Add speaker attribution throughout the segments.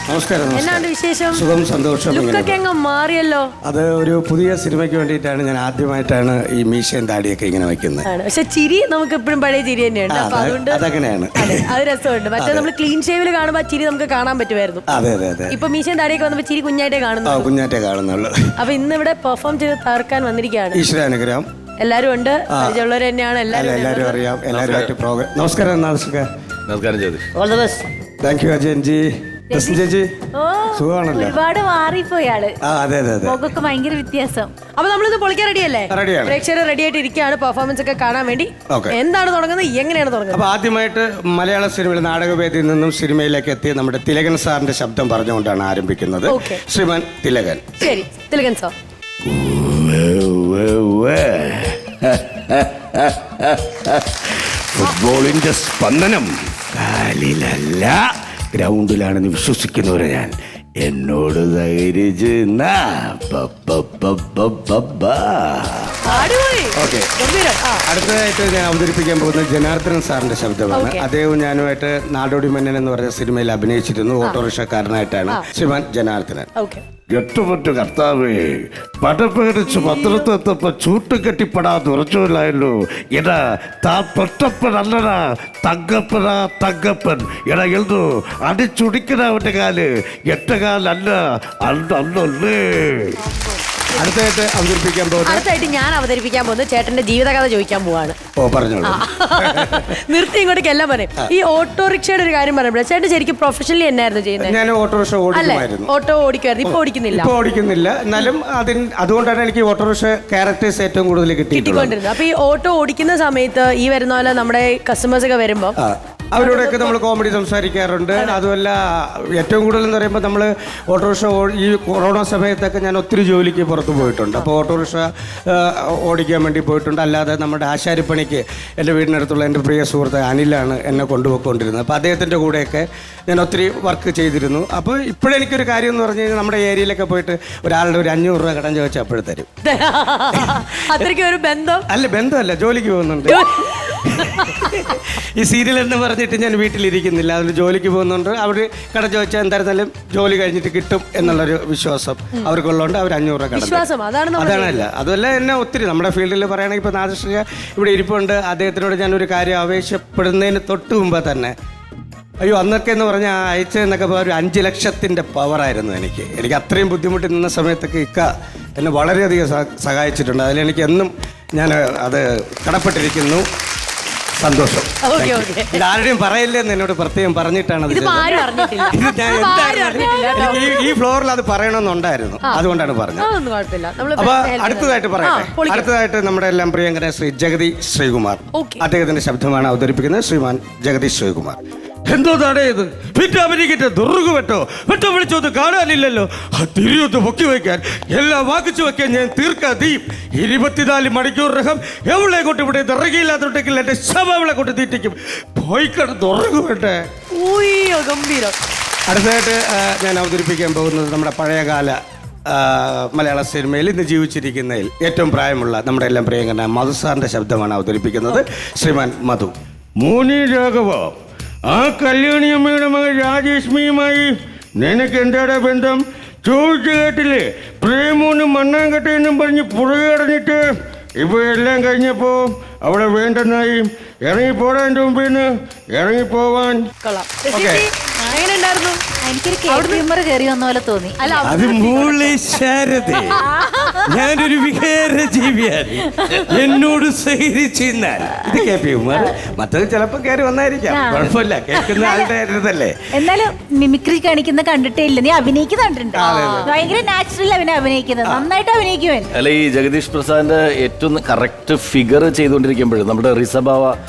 Speaker 1: നമസ്കാരം.
Speaker 2: എന്നാണ് വിശേഷം?
Speaker 1: സുഖം, സന്തോഷം.
Speaker 2: ലുക്കൊക്കെ അങ്ങ് മാറിയല്ലോ.
Speaker 1: അത് ഒരു പുതിയ സിനിമയ്ക്ക് വേണ്ടിയിട്ടാണ് ഞാൻ ആദ്യമായിട്ടാണ് ഈ മീശയും താടിയൊക്കെ ഇങ്ങനെ വെക്കുന്നത്.
Speaker 2: പക്ഷെ ചിരി നമുക്ക് എപ്പോഴും പഴയ ചിരി തന്നെയാണ്. അതുകൊണ്ട്
Speaker 1: അതങ്ങനെയാണ്,
Speaker 2: അത് രസമുണ്ട്. മറ്റേ നമ്മൾ ക്ലീൻ ഷേവിൽ കാണുമ്പോൾ ചിരി നമുക്ക് കാണാൻ പറ്റുമായിരുന്നു.
Speaker 1: അതെ അതെ അതെ.
Speaker 2: ഇപ്പൊ മീശയും താടിയൊക്കെ വന്നപ്പോൾ ചിരി കുഞ്ഞായിട്ടേ കാണുന്നു.
Speaker 1: കുഞ്ഞായിട്ടേ കാണുന്നുള്ളൂ.
Speaker 2: അപ്പൊ ഇന്ന് ഇവിടെ പെർഫോം ചെയ്ത് തകർക്കാൻ വന്നിരിക്കുകയാണ്.
Speaker 1: ഈശ്വരാനുഗ്രഹം.
Speaker 2: എല്ലാരും ഉണ്ട്, പരിചയമുള്ളവർ തന്നെയാണ്.
Speaker 1: എല്ലാവരും അറിയാം. എല്ലാവരുമായിട്ട് പ്രോഗ്രാം. നമസ്കാരം.
Speaker 3: നമസ്കാരം ചേച്ചി.
Speaker 2: All the best.
Speaker 1: Thank you അജയൻജി. ചേച്ചി സുഖമാണല്ലോ?
Speaker 4: ഒരുപാട് മാറിപ്പോയാള്.
Speaker 1: അതെ അതെ അതെ.
Speaker 4: മുഖമൊക്കെ ഭയങ്കര വ്യത്യാസം.
Speaker 2: അപ്പൊ നമ്മളിത് പൊളിക്കാൻ റെഡിയല്ലേ?
Speaker 1: റെഡിയാണ്.
Speaker 2: പ്രേക്ഷകർ റെഡി ആയിട്ട് ഇരിക്കുകയാണ് പെർഫോമൻസ് ഒക്കെ കാണാൻ വേണ്ടി. എന്താണ് തുടങ്ങുന്നത്, എങ്ങനെയാണ് തുടങ്ങുന്നത്?
Speaker 1: അപ്പൊ ആദ്യമായിട്ട് മലയാള സിനിമയിൽ നാടകവേദിയിൽ നിന്നും സിനിമയിലേക്ക് എത്തിയ നമ്മുടെ തിലകൻ സാറിന്റെ ശബ്ദം പറഞ്ഞുകൊണ്ടാണ് ആരംഭിക്കുന്നത്. ശ്രീമാൻ തിലകൻ.
Speaker 2: ശരി, തിലകൻ സാർ.
Speaker 5: ഫുട്ബോളിന്റെ സ്പന്ദനം കാലിലല്ല ഗ്രൗണ്ടിലാണെന്ന് വിശ്വസിക്കുന്നവരെ ഞാൻ എന്നോട്
Speaker 1: അടുത്തതായിട്ട് ഞാൻ അവതരിപ്പിക്കാൻ പോകുന്നത് ജനാർദ്ദനൻ സാറിന്റെ ശബ്ദമാണ്. അദ്ദേഹം ഞാനുമായിട്ട് നാടോടി മന്നൻ എന്ന് പറഞ്ഞ സിനിമയിൽ അഭിനയിച്ചിരുന്നു. ഓട്ടോറിക്ഷക്കാരനായിട്ടാണ് ശ്രീമാൻ ജനാർദ്ദനൻ.
Speaker 5: എട്ടുപറ്റു കർത്താവേ, പടപേടിച്ച് പത്രത്തെത്തപ്പോ ചൂട്ടുകെട്ടിപ്പെടാതെ ഉറച്ചില്ലായല്ലോ. എടാ താ തൊട്ടപ്പനല്ലടാ, തങ്കപ്പനാ തങ്കപ്പൻ. എടാ എഴുതു അടിച്ചുടിക്കണ അവന്റെ കാല്, എട്ട കാലല്ല അല്ലേ.
Speaker 2: അടുത്തായിട്ട് ഞാൻ അവതരിപ്പിക്കാൻ പോകുന്നത് ചേട്ടന്റെ ജീവിതകഥ ചോദിക്കാൻ പോവാണ്.
Speaker 1: പറഞ്ഞോളൂ.
Speaker 2: നിർത്തി ഇങ്ങോട്ടേക്ക് എല്ലാം പറയും. ഈ ഓട്ടോറിക്ഷയുടെ ഒരു കാര്യം പറയുമ്പോൾ ചേട്ടൻ ശരിക്കും പ്രൊഫഷണലി എന്നായിരുന്നു ചെയ്യുന്നത്?
Speaker 1: ഞാൻ ഓട്ടോറിക്ഷ ഓടിക്കുമായിരുന്നു.
Speaker 2: ഓട്ടോ ഓടിക്കുമായിരുന്നു. ഇപ്പൊ ഓടിക്കുന്നില്ല.
Speaker 1: എന്നാലും അതുകൊണ്ടാണ് എനിക്ക് ഓട്ടോറിക്ഷ ക്യാരക്ടേഴ്സ് ഏറ്റവും കൂടുതൽ കിട്ടിക്കൊണ്ടിരുന്നത്.
Speaker 2: അപ്പൊ ഈ ഓട്ടോ ഓടിക്കുന്ന സമയത്ത് ഈ വരുന്ന പോലെ നമ്മുടെ കസ്റ്റമേഴ്സ് ഒക്കെ വരുമ്പോ
Speaker 1: അവരോടൊക്കെ നമ്മൾ കോമഡി സംസാരിക്കാറുണ്ട്. അതുമല്ല ഏറ്റവും കൂടുതൽ എന്ന് പറയുമ്പോൾ നമ്മൾ ഓട്ടോറിക്ഷ ഈ കൊറോണ സമയത്തൊക്കെ ഞാൻ ഒത്തിരി ജോലിക്ക് പുറത്ത് പോയിട്ടുണ്ട്. അപ്പോൾ ഓട്ടോറിക്ഷ ഓടിക്കാൻ വേണ്ടി പോയിട്ടുണ്ട്. അല്ലാതെ നമ്മുടെ ആശാരിപ്പണിക്ക് എൻ്റെ വീടിനടുത്തുള്ള എൻ്റെ പ്രിയ സുഹൃത്ത് അനിലാണ് എന്നെ കൊണ്ടുപോയിക്കൊണ്ടിരുന്നത്. അപ്പോൾ അദ്ദേഹത്തിൻ്റെ കൂടെയൊക്കെ ഞാൻ ഒത്തിരി വർക്ക് ചെയ്തിരുന്നു. അപ്പോൾ ഇപ്പോഴെനിക്കൊരു കാര്യം എന്ന് പറഞ്ഞു കഴിഞ്ഞാൽ നമ്മുടെ ഏരിയയിലൊക്കെ പോയിട്ട് ഒരാളുടെ ഒരു 500 രൂപ കടം ചോദിച്ചാൽ അപ്പോഴും തരും.
Speaker 2: അത്രയ്ക്ക് ഒരു ബന്ധം?
Speaker 1: അല്ല, ബന്ധമല്ല, ജോലിക്ക് പോകുന്നുണ്ട്. ഈ സീരിയൽ എന്ന് പറഞ്ഞിട്ട് ഞാൻ വീട്ടിലിരിക്കുന്നില്ല, അതിന് ജോലിക്ക് പോകുന്നുണ്ട്. അവർ കട ചോദിച്ചാൽ എന്തായിരുന്നാലും ജോലി കഴിഞ്ഞിട്ട് കിട്ടും എന്നുള്ളൊരു വിശ്വാസം അവർക്കുള്ളതുകൊണ്ട് അവർ 500 രൂപ കടം. അതാണല്ല, അതുമല്ല എന്നെ ഒത്തിരി നമ്മുടെ ഫീൽഡിൽ പറയുകയാണെങ്കിൽ ഇപ്പോൾ നാദൃശ്രീ ഇവിടെ ഇരിപ്പുണ്ട്. അദ്ദേഹത്തിനോട് ഞാനൊരു കാര്യം ആവേശപ്പെടുന്നതിന് തൊട്ട് മുമ്പ് തന്നെ അയ്യോ അന്നൊക്കെ എന്ന് പറഞ്ഞാൽ അയച്ചതെന്നൊക്കെ ഒരു 5 ലക്ഷത്തിൻ്റെ പവറായിരുന്നു എനിക്ക് അത്രയും ബുദ്ധിമുട്ടി നിന്ന സമയത്തൊക്കെ ഇക്ക എന്നെ വളരെയധികം സഹായിച്ചിട്ടുണ്ട്. അതിലെനിക്ക് എന്നും ഞാൻ അത് കടപ്പെട്ടിരിക്കുന്നു. സന്തോഷം. ആരുടെയും പറയില്ലെന്ന് എന്നോട് പ്രത്യേകം പറഞ്ഞിട്ടാണ് ഈ ഫ്ലോറിൽ അത് പറയണമെന്നുണ്ടായിരുന്നു, അതുകൊണ്ടാണ് പറഞ്ഞത്. അപ്പൊ അടുത്തതായിട്ട് നമ്മുടെ എല്ലാം പ്രിയങ്കരൻ ശ്രീ ജഗതി ശ്രീകുമാർ. അദ്ദേഹത്തിന്റെ ശബ്ദമാണ് അവതരിപ്പിക്കുന്നത്. ശ്രീമാൻ ജഗതി ശ്രീകുമാർ.
Speaker 5: എന്തോ താടേ ഇത് വിറ്റാമിനിക്കിട്ട് ദുർഗു വെട്ടോ വിളിച്ചൊന്ന് കാണാനില്ലല്ലോ. ആ തിരിയൊന്ന് പൊക്കി വയ്ക്കാൻ എല്ലാം വാങ്ങിച്ചു വെക്കാൻ ഞാൻ തീർക്കാ തീയും 24 മണിക്കൂറിനകം എവിടെ കൊണ്ട് ഇവിടെ ഇറങ്ങിയില്ലാത്തുണ്ടെങ്കിൽ എന്റെ ശവളെ കൊണ്ട് തീറ്റിക്കും. പോയിക്കട ദുർഗു വേട്ടെ.
Speaker 1: അടുത്തതായിട്ട് ഞാൻ അവതരിപ്പിക്കാൻ പോകുന്നത് നമ്മുടെ പഴയകാല മലയാള സിനിമയിൽ ഇന്ന് ജീവിച്ചിരിക്കുന്നതിൽ ഏറ്റവും പ്രായമുള്ള നമ്മുടെ എല്ലാം പ്രിയങ്കരനായ മധു സാറിന്റെ ശബ്ദമാണ് അവതരിപ്പിക്കുന്നത്. ശ്രീമാൻ മധു.
Speaker 5: മോനി രാഘവ, ആ കല്യാണിയമ്മയുടെ മകൻ രാജേഷ്മിയുമായി നിനക്ക് എന്താടാ ബന്ധം? ചോദിച്ചു കേട്ടില്ലേ? പ്രേമൂന്നും മണ്ണാങ്കട്ടയെന്നും പറഞ്ഞ് പുറകെ അടഞ്ഞിട്ട് ഇപ്പൊ എല്ലാം കഴിഞ്ഞപ്പോ അവിടെ വേണ്ടെന്നായി. ഇറങ്ങിപ്പോടാ എൻ്റെ മുമ്പിൽ നിന്ന്, ഇറങ്ങിപ്പോവാൻ.
Speaker 4: കയറി വന്ന പോലെ തോന്നി.
Speaker 5: അത് ഞാനൊരു വികാര ജീവിയാണ്, എന്നോട് സഹകരിച്ചാൽ
Speaker 1: ഇത് കേൾപ്പി മറ്റത് ചിലപ്പോൾ കയറി വന്നായിരിക്കാം, കുഴപ്പമില്ല, കേൾക്കുന്ന ആളുടെ അല്ലേ.
Speaker 4: എന്നാലും മിമിക്രി കാണിക്കുന്ന കണ്ടിട്ടേ ഇല്ല, നീ അഭിനയിക്കുന്നുണ്ട്. ഭയങ്കര നാച്ചുറൽ അഭിനയിക്കുന്നത്, നന്നായിട്ട് അഭിനയിക്കുവാൻ.
Speaker 3: അല്ല, ഈ ജഗദീഷ് പ്രസാദിന്റെ ഏറ്റവും കറക്റ്റ് ഫിഗർ ചെയ്തുകൊണ്ടിരിക്കുമ്പോഴും നമ്മുടെ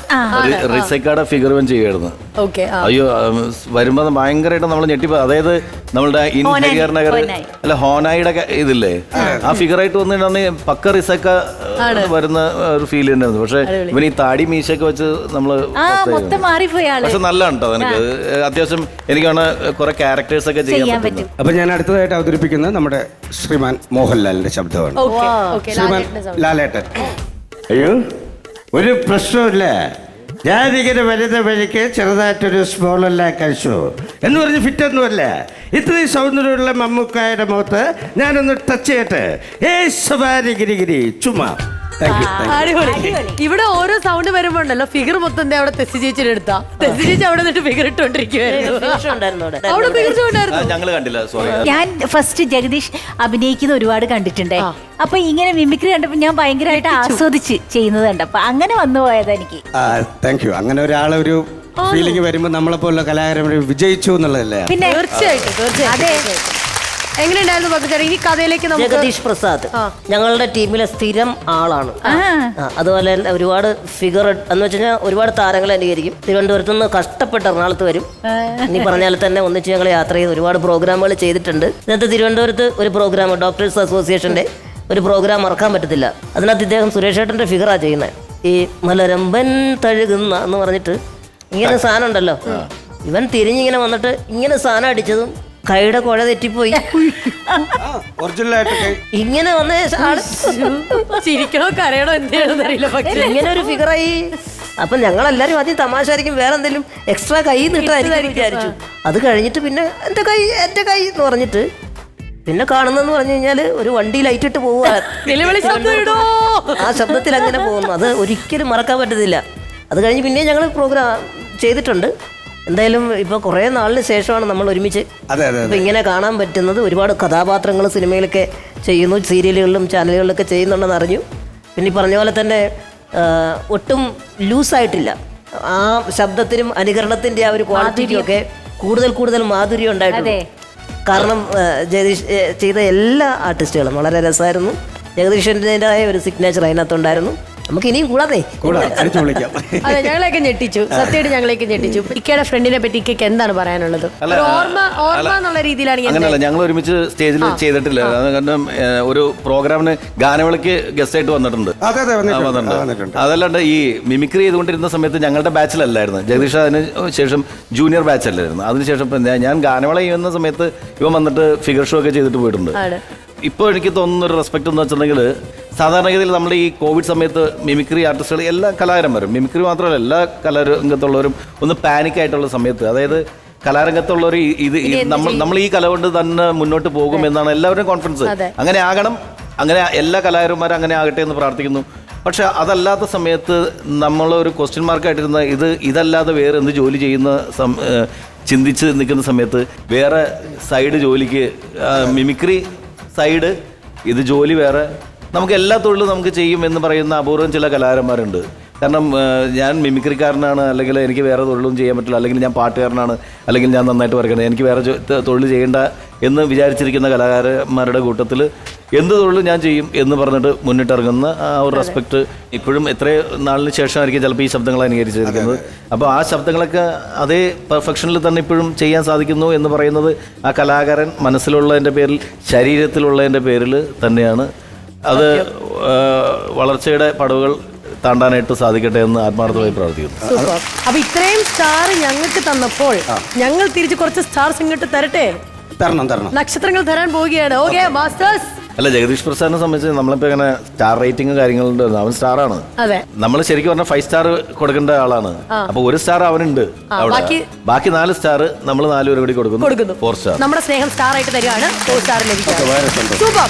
Speaker 3: റിസൈക്കാടെ ഫിഗർ ചെയ്യുമായിരുന്നു. അയ്യോ, വരുമ്പോ ഭയങ്കരമായിട്ട് നമ്മൾ ഞെട്ടിപ്പോ. അതായത് നമ്മളുടെ ഇൻഹരിയർ നഗർ അല്ല ഹോനായിയുടെ ഇതില്ലേ, ആ ഫിഗറായിട്ട് വന്നിട്ടുണ്ടെങ്കിൽ പക്ക റിസക്ക വരുന്ന ഒരു ഫീൽ ഉണ്ടായിരുന്നു. പക്ഷെ ഇവൻ ഈ താടി മീശയൊക്കെ വെച്ച് നമ്മള് പക്ഷെ നല്ലതാണ് കേട്ടോ. എനിക്ക് അത്യാവശ്യം എനിക്കാണ് കുറെ ക്യാരക്ടേഴ്സ് ഒക്കെ ചെയ്യാൻ പറ്റും.
Speaker 1: അപ്പൊ ഞാൻ അടുത്തതായിട്ട് അവതരിപ്പിക്കുന്നത് നമ്മുടെ ശ്രീമാൻ മോഹൻലാലിന്റെ ശബ്ദമാണ്. ശ്രീമാൻ ലാലേട്ടൻ.
Speaker 5: അയ്യോ, ഒരു പ്രശ്നമില്ല,
Speaker 1: ഞാനിങ്ങനെ വരുന്ന വഴിക്ക് ചെറുതായിട്ടൊരു സ്മോളെല്ലാം കഴിച്ചു എന്ന് പറഞ്ഞ് ഫിറ്റൊന്നുമല്ല. ഇത്രയും സൗന്ദര്യമുള്ള മമ്മൂക്കായുടെ മുഖത്ത് ഞാനൊന്ന് ടച്ച് ചെയ്യട്ടെ. സവാരി ഗിരിഗിരി ചുമ്മാ.
Speaker 2: അടിപൊളി. ഇവിടെ ഓരോ സൗണ്ട് വരുമ്പോ ഉണ്ടല്ലോ ഫിഗർ മൊത്തം ദേ അവിടെ തെസി ചേച്ചിയുടെ എടുത്താ. തെസി ചേച്ചി അവിടെ നിന്നിട്ട് ഫിഗർ ഇട്ടോണ്ടിരിക്കുവായിരുന്നു. അവിടെ ഫിഗർ ഉണ്ടായിരുന്നു.
Speaker 3: ഞങ്ങള് കണ്ടില്ല, സോറി.
Speaker 4: ഞാൻ ഫസ്റ്റ് ജഗദീഷ് അഭിനയിക്കുന്ന ഒരുപാട് കണ്ടിട്ടുണ്ടേ. അപ്പൊ ഇങ്ങനെ മിമിക്രി കണ്ടപ്പോ ഞാൻ ഭയങ്കരമായിട്ട് ആസ്വദിച്ച് ചെയ്യുന്നത് കണ്ടപ്പോ അങ്ങനെ വന്നു പോയത് എനിക്ക്.
Speaker 1: Thank you. അങ്ങനെ ഒരാളൊരു ഫീലിംഗ് വരുമ്പോ നമ്മളെ പോലുള്ള കലാകാരന്മാർ വിജയിച്ചു എന്നുള്ളതല്ലേ.
Speaker 2: പിന്നെ തീർച്ചയായിട്ടും
Speaker 4: അതെ.
Speaker 2: എങ്ങനെയുണ്ടായിരുന്നു ഭക്തചേട്ടൻ? ഈ കഥയിലേക്ക്
Speaker 6: ജഗദീഷ് പ്രസാദ് ഞങ്ങളുടെ ടീമിലെ സ്ഥിരം ആളാണ്. അതുപോലെ തന്നെ ഒരുപാട് ഫിഗർ എന്ന് വെച്ച് കഴിഞ്ഞാൽ ഒരുപാട് താരങ്ങളെ അനുകരിക്കും. തിരുവനന്തപുരത്ത് നിന്ന് കഷ്ടപ്പെട്ട് എറണാകുളത്ത് വരും. ഇനി പറഞ്ഞാൽ തന്നെ ഒന്നിച്ച് ഞങ്ങൾ യാത്ര ചെയ്ത് ഒരുപാട് പ്രോഗ്രാമുകൾ ചെയ്തിട്ടുണ്ട്. ഇതിനകത്ത് തിരുവനന്തപുരത്ത് ഒരു പ്രോഗ്രാം ഡോക്ടേഴ്സ് അസോസിയേഷന്റെ ഒരു പ്രോഗ്രാം മറക്കാൻ പറ്റത്തില്ല. അതിനകത്ത് ഇദ്ദേഹം സുരേഷ് ഏട്ടൻ്റെ ഫിഗറാണ് ചെയ്യുന്നത്. ഈ മലരമ്പൻ തഴുകുന്ന എന്ന് പറഞ്ഞിട്ട് ഇങ്ങനെ സാധനം ഉണ്ടല്ലോ. ഇവൻ തിരിഞ്ഞിങ്ങനെ വന്നിട്ട് ഇങ്ങനെ സാധനം അടിച്ചതും കൈയുടെ കുഴ തെറ്റിപ്പോയി. ഇങ്ങനെ വന്ന
Speaker 2: ചിരിക്കണോ കരയണോ എന്താണെന്ന് അറിയില്ല. പക്ഷേ
Speaker 6: ഇങ്ങനെ ഒരു ഫിഗറായി. അപ്പൊ ഞങ്ങളെല്ലാരും ആദ്യം തമാശായിരിക്കും വേറെ എന്തെങ്കിലും എക്സ്ട്രാ കൈ നിട്ടായിരിക്കും വിചാരിച്ചു. അത് കഴിഞ്ഞിട്ട് പിന്നെ എന്റെ കൈ എന്ന് പറഞ്ഞിട്ട് പിന്നെ കാണുന്നെന്ന് പറഞ്ഞു കഴിഞ്ഞാല് ഒരു വണ്ടി ലൈറ്റ് ഇട്ട് പോവുക. ആ ശബ്ദത്തിൽ അങ്ങനെ പോകുന്നു. അത് ഒരിക്കലും മറക്കാൻ പറ്റത്തില്ല. അത് കഴിഞ്ഞ് പിന്നെ ഞങ്ങൾ പ്രോഗ്രാം ചെയ്തിട്ടുണ്ട്. എന്തായാലും ഇപ്പൊ കുറെ നാളിന് ശേഷമാണ് നമ്മൾ ഒരുമിച്ച് ഇപ്പൊ ഇങ്ങനെ കാണാൻ പറ്റുന്നത്. ഒരുപാട് കഥാപാത്രങ്ങൾ സിനിമയിലൊക്കെ ചെയ്യുന്നു, സീരിയലുകളിലും ചാനലുകളിലൊക്കെ ചെയ്യുന്നുണ്ടെന്ന് അറിഞ്ഞു. പിന്നെ ഈ പറഞ്ഞ പോലെ തന്നെ ഒട്ടും ലൂസായിട്ടില്ല. ആ ശബ്ദത്തിനും അനുകരണത്തിന്റെ ആ ഒരു ക്വാളിറ്റിയും ഒക്കെ കൂടുതൽ മാധുര്യം ഉണ്ടായിട്ടുണ്ട്. കാരണം ജഗദീഷ് ചെയ്ത എല്ലാ ആർട്ടിസ്റ്റുകളും വളരെ രസമായിരുന്നു. ജഗദീഷിൻ്റെതായ ഒരു സിഗ്നേച്ചർ അതിനകത്തുണ്ടായിരുന്നു. നമുക്ക് ഇനിയും കൂടാതെ
Speaker 2: അതെ, ഞങ്ങളെയൊക്കെ ഞെട്ടിച്ചു. സത്യമായിട്ട് ഞങ്ങളെയൊക്കെ ഞെട്ടിച്ചു. ഇക്കയുടെ ഫ്രണ്ടിനെ പറ്റി ഇക്കയ്ക്ക് എന്താണ് പറയാനുള്ളത്? ഓർമ്മ എന്നുള്ള രീതിയിലാണ്.
Speaker 3: അങ്ങനെയല്ല, ഞങ്ങൾ ഒരുമിച്ച് സ്റ്റേജിൽ ചെയ്തിട്ടില്ല. കാരണം ഒരു പ്രോഗ്രാമിന് ഗാനവിളക്ക് ഗസ്റ്റ് ആയിട്ട് വന്നിട്ടുണ്ട്. അതല്ലാണ്ട് ഈ മിമിക്രി ചെയ്തുകൊണ്ടിരുന്ന സമയത്ത് ഞങ്ങളുടെ ബാച്ചിലല്ലായിരുന്നു. ജഗദീഷ് അതിന് ശേഷം ജൂനിയർ ബാച്ച് അല്ലായിരുന്നു. അതിനുശേഷം ഞാൻ ഗാനവിള ചെയ്യുന്ന സമയത്ത് ഇവൻ വന്നിട്ട് ഫിഗർ ഷോ ഒക്കെ ചെയ്തിട്ട് പോയിട്ടുണ്ട്. ഇപ്പോൾ എനിക്ക് തോന്നുന്ന ഒരു റെസ്പെക്ട് എന്ന് വെച്ചിട്ടുണ്ടെങ്കിൽ സാധാരണഗതിയിൽ നമ്മുടെ ഈ കോവിഡ് സമയത്ത് മിമിക്രി ആർട്ടിസ്റ്റുകൾ എല്ലാ കലാകാരന്മാരും, മിമിക്രി മാത്രമല്ല എല്ലാ കലാരംഗത്തുള്ളവരും ഒന്ന് പാനിക് ആയിട്ടുള്ള സമയത്ത്, അതായത് കലാരംഗത്തുള്ളവർ നമ്മൾ ഈ കല കൊണ്ട് തന്നെ മുന്നോട്ട് പോകും എന്നാണ് എല്ലാവരുടെയും കോൺഫിഡൻസ്. അങ്ങനെ ആകണം, അങ്ങനെ എല്ലാ കലാകാരന്മാരും അങ്ങനെ ആകട്ടെ എന്ന് പ്രാർത്ഥിക്കുന്നു. പക്ഷെ അതല്ലാത്ത സമയത്ത് നമ്മളൊരു ക്വസ്റ്റ്യൻ മാർക്കായിട്ടിരുന്ന ഇതല്ലാതെ വേറെ എന്ത് ജോലി ചെയ്യുന്ന ചിന്തിച്ച് നിൽക്കുന്ന സമയത്ത് വേറെ സൈഡ് ജോലിക്ക് മിമിക്രി സൈഡ്, ഇത് ജോലി വേറെ, നമുക്ക് എല്ലാ തൊഴിലും നമുക്ക് ചെയ്യും എന്ന് പറയുന്ന അപൂർവം ചില കലാകാരന്മാരുണ്ട്. കാരണം ഞാൻ മിമിക്രിക്കാരനാണ്, അല്ലെങ്കിൽ എനിക്ക് വേറെ തൊഴിലൊന്നും ചെയ്യാൻ പറ്റില്ല, അല്ലെങ്കിൽ ഞാൻ പാട്ടുകാരനാണ്, അല്ലെങ്കിൽ ഞാൻ നന്നായിട്ട് വരയ്ക്കണം, എനിക്ക് വേറെ തൊഴിൽ ചെയ്യേണ്ട എന്ന് വിചാരിച്ചിരിക്കുന്ന കലാകാരന്മാരുടെ കൂട്ടത്തിൽ എന്ത് തൊഴിലും ഞാൻ ചെയ്യും എന്ന് പറഞ്ഞിട്ട് മുന്നിട്ടിറങ്ങുന്ന ആ ഒരു റെസ്പെക്റ്റ് ഇപ്പോഴും എത്രയോ നാളിന് ശേഷമായിരിക്കും ചിലപ്പോൾ ഈ ശബ്ദങ്ങൾ അനുകരിച്ചിരിക്കുന്നത്. അപ്പോൾ ആ ശബ്ദങ്ങളൊക്കെ അതേ പെർഫെക്ഷനിൽ തന്നെ ഇപ്പോഴും ചെയ്യാൻ സാധിക്കുന്നു എന്ന് പറയുന്നത് ആ കലാകാരൻ മനസ്സിലുള്ളതിൻ്റെ പേരിൽ, ശരീരത്തിലുള്ളതിൻ്റെ പേരിൽ തന്നെയാണ്. അത് വളർച്ചയുടെ പടവുകൾ താണ്ടാനായിട്ട് സാധിക്കട്ടെ എന്ന് ആത്മാർത്ഥമായി പ്രാർത്ഥിക്കുന്നു.
Speaker 2: അപ്പൊ ഇത്രയും സ്റ്റാർ ഞങ്ങൾക്ക് തന്നപ്പോൾ ഞങ്ങൾ തിരിച്ച് കുറച്ച് സ്റ്റാർസ് ഇങ്ങോട്ട് തരട്ടെ.
Speaker 1: തരണം.
Speaker 2: നക്ഷത്രങ്ങൾ തരാൻ പോവുകയാണ്. Okay masters.
Speaker 3: അല്ല, ജഗദീഷ് പ്രസാദിനെ സംബന്ധിച്ച് നമ്മളിപ്പോ ഇങ്ങനെ സ്റ്റാർ റേറ്റിംഗ് കാര്യങ്ങളുണ്ട്. അവൻ സ്റ്റാറാണ്. നമ്മൾ ശരിക്കും പറഞ്ഞാൽ 5 സ്റ്റാർ കൊടുക്കേണ്ട ആളാണ്. അപ്പൊ 1 സ്റ്റാർ അവനുണ്ട് അവിടെ. ബാക്കി 4 സ്റ്റാർ നമ്മൾ 4 പേരും കൂടി കൊടുക്കുന്നു. 4 സ്റ്റാർ.
Speaker 2: നമ്മുടെ സ്നേഹം സ്റ്റാർ ആയിട്ട് തരികയാണ്. 4 സ്റ്റാർ ലഭിക്കും. സൂപ്പർ.